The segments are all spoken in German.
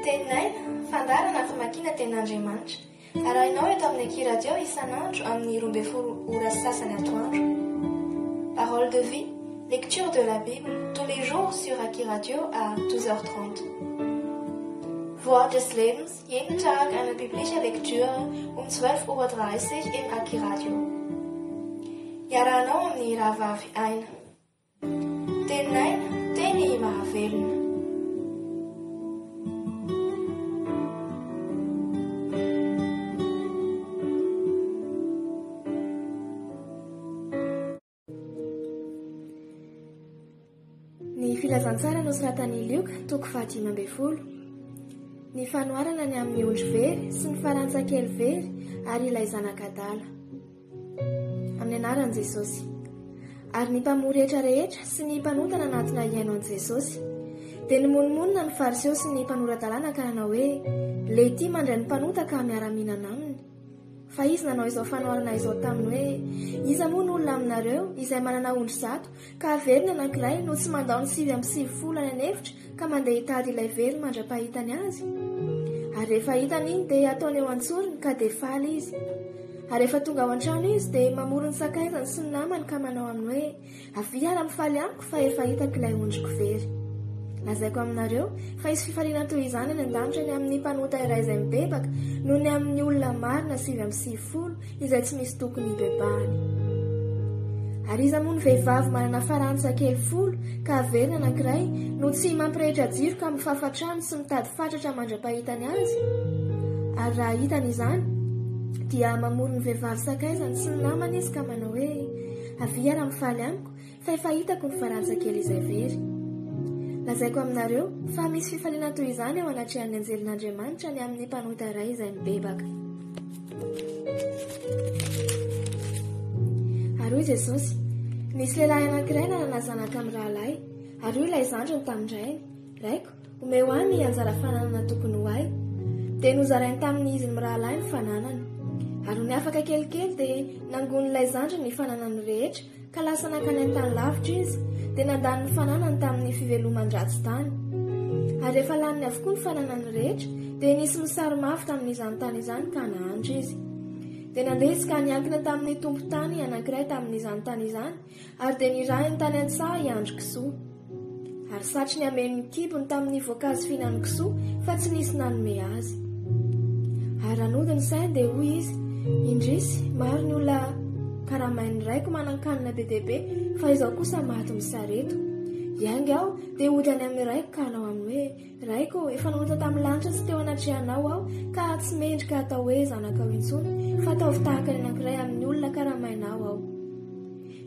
Teninay, fandarana famakiana tenin'Andriamanitra. Arahinao eto amin'ny Eky Radio isan'andro amin'ny 12 ora sasany atoandro. Parole de vie, lecture de la Bible, tous les jours sur Eky Radio à 12h30. Wort des Lebens, jeden Tag eine biblische Lektüre 12:30 Uhr im Eky Radio. Iarahanao amin'ny rahavavy aina. Teninay, teny mahavelona. Ny filazantsara nosoratan'i Lioka, toko 5:10. Ny fanoharana ny amin'ny ondry very sy ny farantsakely very ary ilay zanakadala. Amin'ny anaran'i Jesosy. Ary ny mpamory rehetra rehetra sy ny mpanotana anatina iaino an'i Jesosy. Dia nimonmonina ny fariseo sy ny mpanoran-dalàna ka nanao hoe, "Lay ity mandray ny mpanota ka miara-mihinana aminy." Fa izy nanao izao fanoharana izao taminy hoe, "Iza moa ny olona aminareo izay manana ondry 100 ka averiny anankiray no tsy mandao ny 7:70 any anefitra ka mandeha hitady ilay very mandra-pahitany azy?" Ary rehefa hitany iny dia ataony eo antsoriny ka dia faly izy. Ary rehefa tonga ao an-trano izy dia mamory ny sakaizany sy ny namany ka manao aminy hoe, "Avy ara mifaly amiko fa efa hitako ilay ondriko very." Lazaiko aminareo fa isy fifaliana toy izany any an-danitra ny amin'ny mpanota iray izay mibebaka noho ny amin'ny olona marina 7:70 izay tsy misy tokony hibebahany. Ary iza moa ny vehivavy manana farantsakely 10 ka averina anankiray no tsy mampirehitra jiro ka mifafatrano sy mitady fatratra mandra-pahitany azy? Ary raha hitany izany dia mamory ny vehivavy sakaizany sy ny namany izy ka manao hoe, "Avy ara mifaly amiko fa efa hitako ny farantsakely izay very." Lazaiko aminareo fa misy fifaliana toy izany ao anatrehan'ny anjelin'Andriamanitra ny amin'ny mpanota iray izay mibebaka. Ary hoy Jesosy, "Nisy lehilahy anankiray nanana zanaka amin'ny rahalahy, ary hoy ilay zandriny tamin'indrainy, 'Raiko, omeo ahy ny anjara fananana tokony ho ahy.' Dia nozarainy tamin'ny izy ny rahalahy ny fananany. Ary ny afaka kelikely dia nangon'ilay zandriny ny fananany rehetra ka lasa nakany an-tany lavitra izy, dia nandany ny fananany tamin'ny fiveloman-dratsy tany. Ary rehefa laniny avokoa ny fananany rehetra, dia nisy misary mafy tamin'izany tany izany ka nahandro izy. Dia nandeha izy ka niankina tamin'ny tompo-tany anankiray tamin'izany tany izany, ary dia nirahy ny tany an-tsaha hiandro kisoa. Ary satry ny ameny ny kibony tamin'ny voankazo fihinany kisoa fa tsy nisy nanome azy. Ary ranody ny sainy dia hoy izy, 'Indrisy, maro ny olona karamain'ny raiko manan-kanina be dia be, fa izaho kosa maty misareto. Iangy aho dia hody any amin'ny raiko ka hanao aminy hoe, "Raiko, efa nanota tamin'ny lanitra sy teo anatrehanao aho ka tsy mendrika atao hoe zanakao intsony, fa ataovy tahaka ny anankiray amin'ny olona karamainao aho."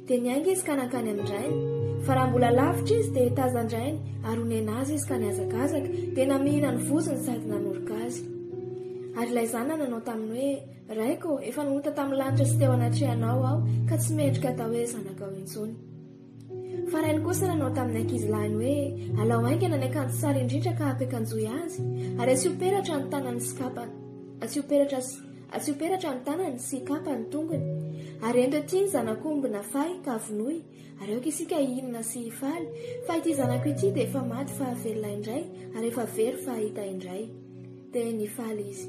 Dia niainga izy ka nankany amin'indrainy. Fa raha mbola lavitra izy dia tazandrainy ary honena azy izy ka niazakazaka dia namihina ny voziny sady nanoroka azy. Ary ilay zanany nanao taminy hoe, "Raiko, efa nanota tamin'ny lanitra sy teo anatrehanao aho ka tsy mendrika atao hoe zanakao intsony." Fa rainy kosa nanao tamin'ny ankizilahiny hoe, "Alao aingana ny akanjo tsara indrindra ka ampiakanjoy azy, ary asio peratra ny tanany sy kapany, asio peratra ny tanany sy kapa ny tongony. Ary ento ety ny zanak'omby nafahy ka vonoy, ary aoka isika hihinana sy hifaly, fa ity zanako ity dia efa maty fa velona indray, ary efa very fa hita indray." Dia nifaly izy.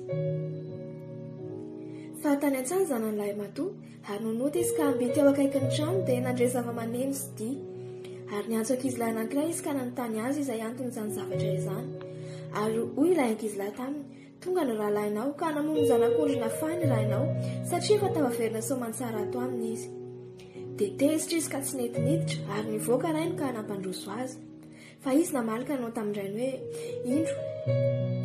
Fa tany an-tsany zanan'ilay matoa, ary nonota izy ka ambity eo akaikin'ny trano dia nandre zava-maneno sy dia. Ary niantso ankizilahy anankiray izy ka nanontany azy izay anton'izany zavatra izany. Ary hoy ilay ankizilahy taminy, "Tonga ny rahalahinao ka namono ny zanak'ondry nafahy ny rahinao, satria efa tavaverina soamantsara ato aminy izy." Dia tezitra izy ka tsy neti-niditra ary nivoaka rainy ka nampandroso azy. Fa izy namalika nanao tamin'indrainy hoe, "Indro,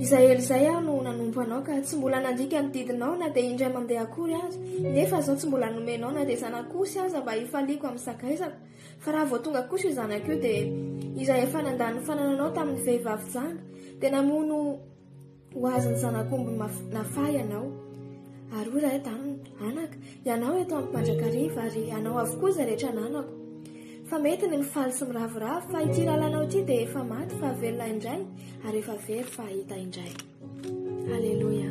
izay elo izay aho no nanompo anao ka tsy mbola nandika ny didinao na dia indray mandeha akory aza, nefa izao tsy mbola nomenao na dia zanak'osy aza mba hifaliako amin'ny sakaizako. Fa raha vao tonga kosa io zanako io dia izay efa nandany ny fanananao tamin'ny vehivavy janga, dia namono ho azy ny zanak'omby nafahy ianao." Ary hoy rahay taminy, "Anaka, ianao eto amin'ny mandrakariva ary anao avokoa izay rehetra nanako. Fa mety ny mifaly sy miravoravo, fa ity rahalanao ity dia efa maty fa velona indray, ary efa very fa hita indray." Alléluia.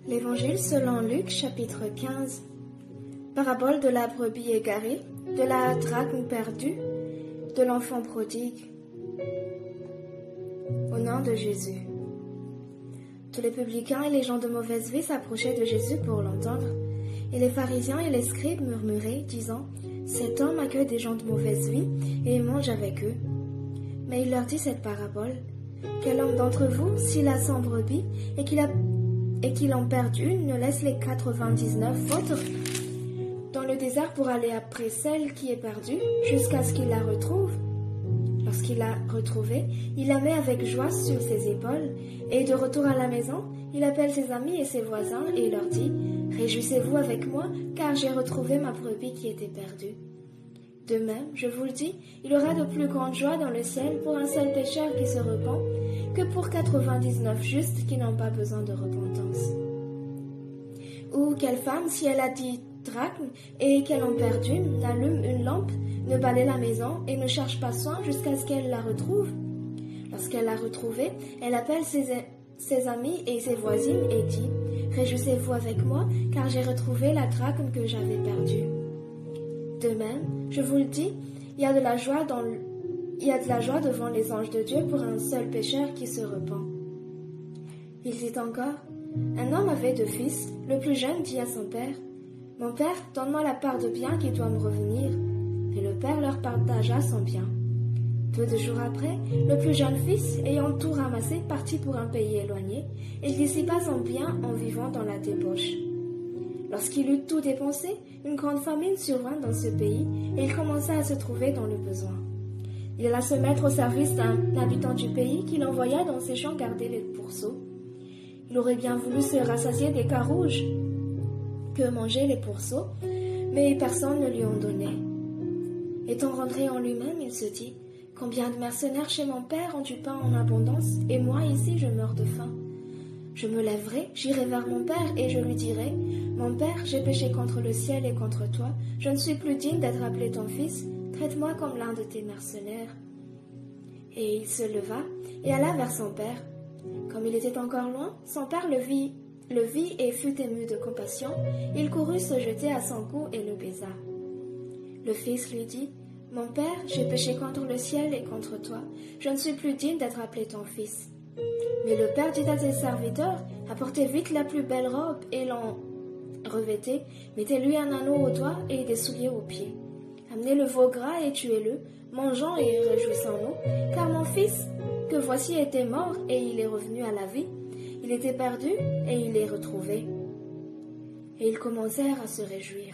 L'Évangile selon Luc, chapitre 15. Parabole de la brebis égarée, de la drachme perdue, de l'enfant prodigue. Au nom de Jésus. Tous les publicains et les gens de mauvaise vie s'approchaient de Jésus pour l'entendre. Et les pharisiens et les scribes murmuraient, disant, « Cet homme accueille des gens de mauvaise vie et mange avec eux. » Mais il leur dit cette parabole. « Quel homme d'entre vous, s'il a 100 brebis et qu'il en perd une, ne laisse les 99 autres dans le désert pour aller après celle qui est perdue, jusqu'à ce qu'il la retrouve. Lorsqu'il l'a retrouvée, il la met avec joie sur ses épaules, et de retour à la maison, il appelle ses amis et ses voisins et leur dit « Réjouissez-vous avec moi, car j'ai retrouvé ma brebis qui était perdue. » De même, je vous le dis, il y aura de plus grande joie dans le ciel pour un seul pécheur qui se repent, que pour 99 justes qui n'ont pas besoin de repentance. Ou quelle femme, si elle a 10 drachmes et qu'elle en perd une, allume une lampe, ne balaye la maison et ne cherche pas soin jusqu'à ce qu'elle la retrouve. Lorsqu'elle l'a retrouvée, elle appelle ses amis et ses voisines et dit « Réjouissez-vous avec moi, car j'ai retrouvé la drachme que j'avais perdue. » De même, je vous le dis, il y a de la joie devant les anges de Dieu pour un seul pécheur qui se repent. Il dit encore, un homme avait 2 fils. Le plus jeune dit à son père, « Mon père, donne-moi la part de bien qui doit me revenir. » Et le père leur partagea son bien. Peu de jours après, le plus jeune fils, ayant tout ramassé, partit pour un pays éloigné, et dissipa son bien en vivant dans la débauche. Lorsqu'il eut tout dépensé, une grande famine survint dans ce pays, et il commença à se trouver dans le besoin. Il alla se mettre au service d'un habitant du pays qui l'envoya dans ses champs garder les pourceaux. Il aurait bien voulu se rassasier des carouges que mangeaient les pourceaux, mais personne ne lui en donnait. Étant rentré en lui-même, il se dit « Combien de mercenaires chez mon père ont du pain en abondance, et moi ici je meurs de faim. Je me lèverai, j'irai vers mon père, et je lui dirai « Mon père, j'ai péché contre le ciel et contre toi, je ne suis plus digne d'être appelé ton fils, traite-moi comme l'un de tes mercenaires. » Et il se leva et alla vers son père. Comme il était encore loin, son père le vit et fut ému de compassion. Il courut se jeter à son cou et le baisa. Le fils lui dit, « Mon père, j'ai péché contre le ciel et contre toi. Je ne suis plus digne d'être appelé ton fils. » Mais le père dit à ses serviteurs, « Apportez vite la plus belle robe et l'en revêtez. Mettez-lui un anneau au doigt et des souliers aux pieds. Amenez le veau gras et tuez-le. Mangeons et réjouissons-nous, car mon fils, que voici, était mort et il est revenu à la vie. Il était perdu et il est retrouvé. » Et ils commencèrent à se réjouir.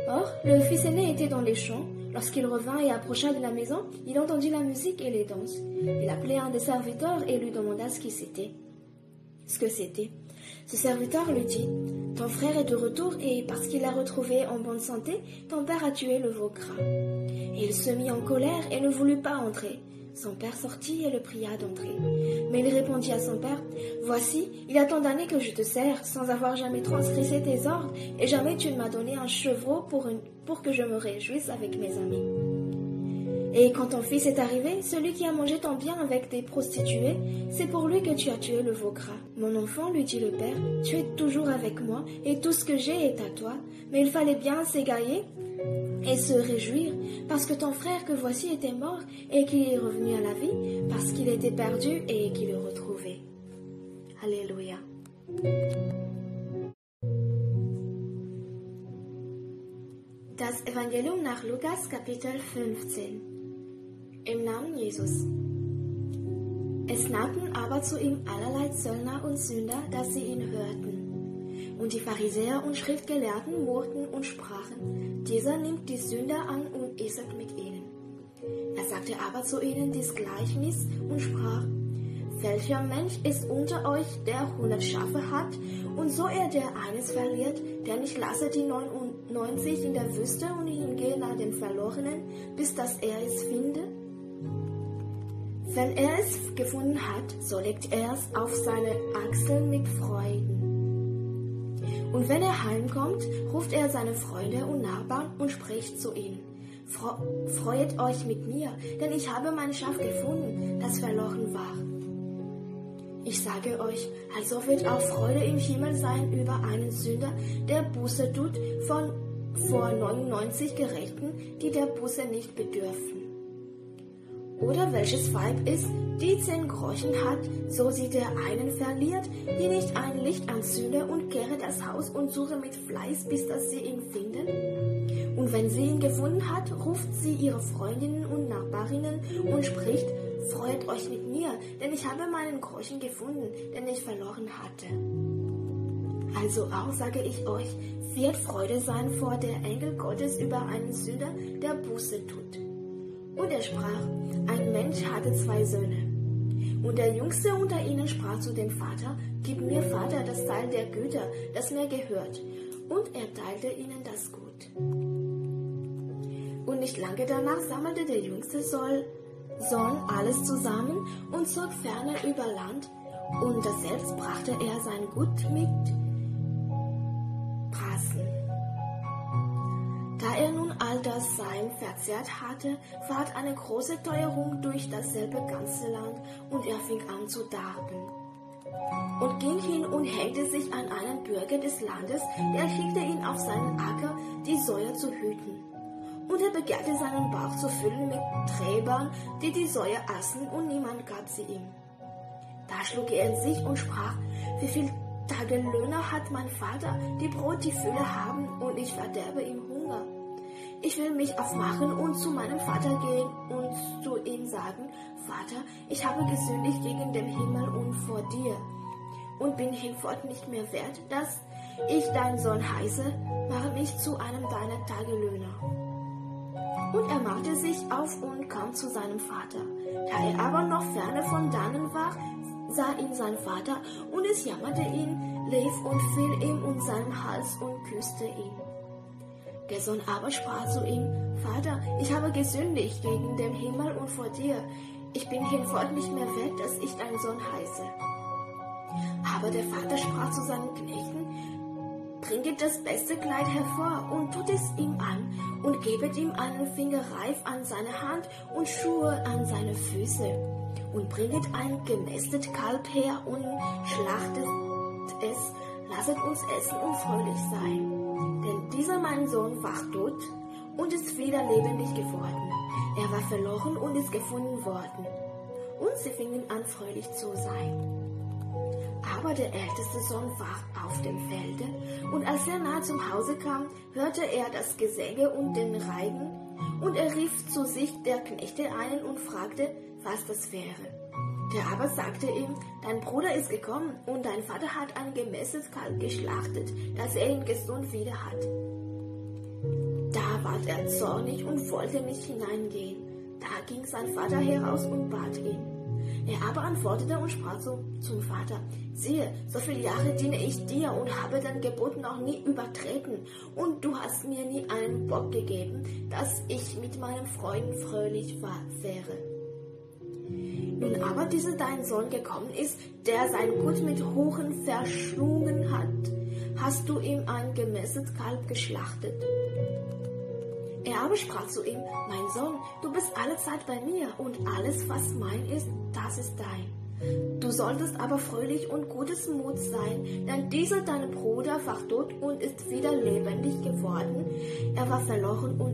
Or, le fils aîné était dans les champs. Lorsqu'il revint et approcha de la maison, il entendit la musique et les danses. Il appelait un des serviteurs et lui demanda ce que c'était. Ce serviteur lui dit, « Ton frère est de retour et parce qu'il l'a retrouvé en bonne santé, ton père a tué le veau gras. » Et il se mit en colère et ne voulut pas entrer. Son père sortit et le pria d'entrer. Mais il répondit à son père, « Voici, il y a tant d'années que je te sers, sans avoir jamais transgressé tes ordres, et jamais tu ne m'as donné un chevreau pour que je me réjouisse avec mes amis. » Et quand ton fils est arrivé, celui qui a mangé ton bien avec des prostituées, c'est pour lui que tu as tué le veau gras. Mon enfant, lui dit le père, tu es toujours avec moi, et tout ce que j'ai est à toi. Mais il fallait bien s'égailler et se réjouir, parce que ton frère que voici était mort, et qu'il est revenu à la vie, parce qu'il était perdu et qu'il est retrouvé. Alléluia. Das Evangelium nach Lukas, Kapitel 15. Im Namen Jesus. Es nahten aber zu ihm allerlei Zöllner und Sünder, dass sie ihn hörten. Und die Pharisäer und Schriftgelehrten murrten und sprachen, dieser nimmt die Sünder an und isset mit ihnen. Er sagte aber zu ihnen dies Gleichnis und sprach, welcher Mensch ist unter euch, der 100 Schafe hat, und so er der eines verliert, der nicht lasse die 99 in der Wüste und hingehe nach dem Verlorenen, bis dass er es finde? Wenn er es gefunden hat, so legt er es auf seine Achseln mit Freuden. Und wenn er heimkommt, ruft er seine Freunde und Nachbarn und spricht zu ihnen, Freut euch mit mir, denn ich habe mein Schaf gefunden, das verloren war. Ich sage euch, also wird auch Freude im Himmel sein über einen Sünder, der Buße tut, vor 99 Gerechten, die der Buße nicht bedürfen. Oder welches Weib ist, die 10 Groschen hat, so sie der einen verliert, die nicht ein Licht anzünde und kehre das Haus und suche mit Fleiß, bis dass sie ihn finden? Und wenn sie ihn gefunden hat, ruft sie ihre Freundinnen und Nachbarinnen und spricht: Freut euch mit mir, denn ich habe meinen Groschen gefunden, den ich verloren hatte. Also auch sage ich euch, wird Freude sein vor der Engel Gottes über einen Sünder, der Buße tut. Und er sprach: Ein Mensch hatte 2 Söhne. Und der Jüngste unter ihnen sprach zu dem Vater: Gib mir, Vater, das Teil der Güter, das mir gehört. Und er teilte ihnen das Gut. Und nicht lange danach sammelte der jüngste Sohn alles zusammen und zog ferne über Land, und daselbst brachte er sein Gut mit Prassen. Da er nun all das Sein verzehrt hatte, ward eine große Teuerung durch dasselbe ganze Land, und er fing an zu darben. Und ging hin und hängte sich an einen Bürger des Landes, der schickte ihn auf seinen Acker, die Säue zu hüten. Und er begehrte seinen Bauch zu füllen mit Träbern, die die Säue aßen, und niemand gab sie ihm. Da schlug er in sich und sprach: Wie viel Tagelöhner hat mein Vater, die Brot die Fülle haben, und ich verderbe ihm Hunger. Ich will mich aufmachen und zu meinem Vater gehen und zu ihm sagen: Vater, ich habe gesündigt gegen den Himmel und vor dir, und bin hinfort nicht mehr wert, dass ich dein Sohn heiße, mache mich zu einem deiner Tagelöhner. Und er machte sich auf und kam zu seinem Vater. Da er aber noch ferne von dannen war, sah ihn sein Vater, und es jammerte ihn, lief und fiel ihm um seinen Hals und küsste ihn. Der Sohn aber sprach zu ihm: Vater, ich habe gesündigt gegen den Himmel und vor dir. Ich bin hinfort nicht mehr wert, dass ich dein Sohn heiße. Aber der Vater sprach zu seinen Knechten: Bringet das beste Kleid hervor und tut es ihm an und gebet ihm einen Fingerreif an seine Hand und Schuhe an seine Füße. Und bringet ein gemästet Kalb her und schlachtet es, lasset uns essen und fröhlich sein. Denn dieser mein Sohn war tot und ist wieder lebendig geworden. Er war verloren und ist gefunden worden. Und sie fingen an, fröhlich zu sein. Aber der älteste Sohn war auf dem Felde, und als er nahe zum Hause kam, hörte er das Gesänge und den Reigen, und er rief zu sich der Knechte einen und fragte, was das wäre. Der aber sagte ihm: Dein Bruder ist gekommen, und dein Vater hat ein gemästes Kalb geschlachtet, dass er ihn gesund wieder hat. Da ward er zornig und wollte nicht hineingehen. Da ging sein Vater heraus und bat ihn. Er aber antwortete und sprach zum Vater: Siehe, so viele Jahre diene ich dir und habe dein Gebot noch nie übertreten, und du hast mir nie einen Bock gegeben, dass ich mit meinen Freunden fröhlich wäre. Nun aber dieser dein Sohn gekommen ist, der sein Gut mit Huren verschlungen hat, hast du ihm ein gemästes Kalb geschlachtet. Er aber sprach zu ihm: Mein Sohn, du bist alle Zeit bei mir, und alles, was mein ist, das ist dein. Du solltest aber fröhlich und gutes Mut sein, denn dieser dein Bruder war tot und ist wieder lebendig geworden. Er war verloren und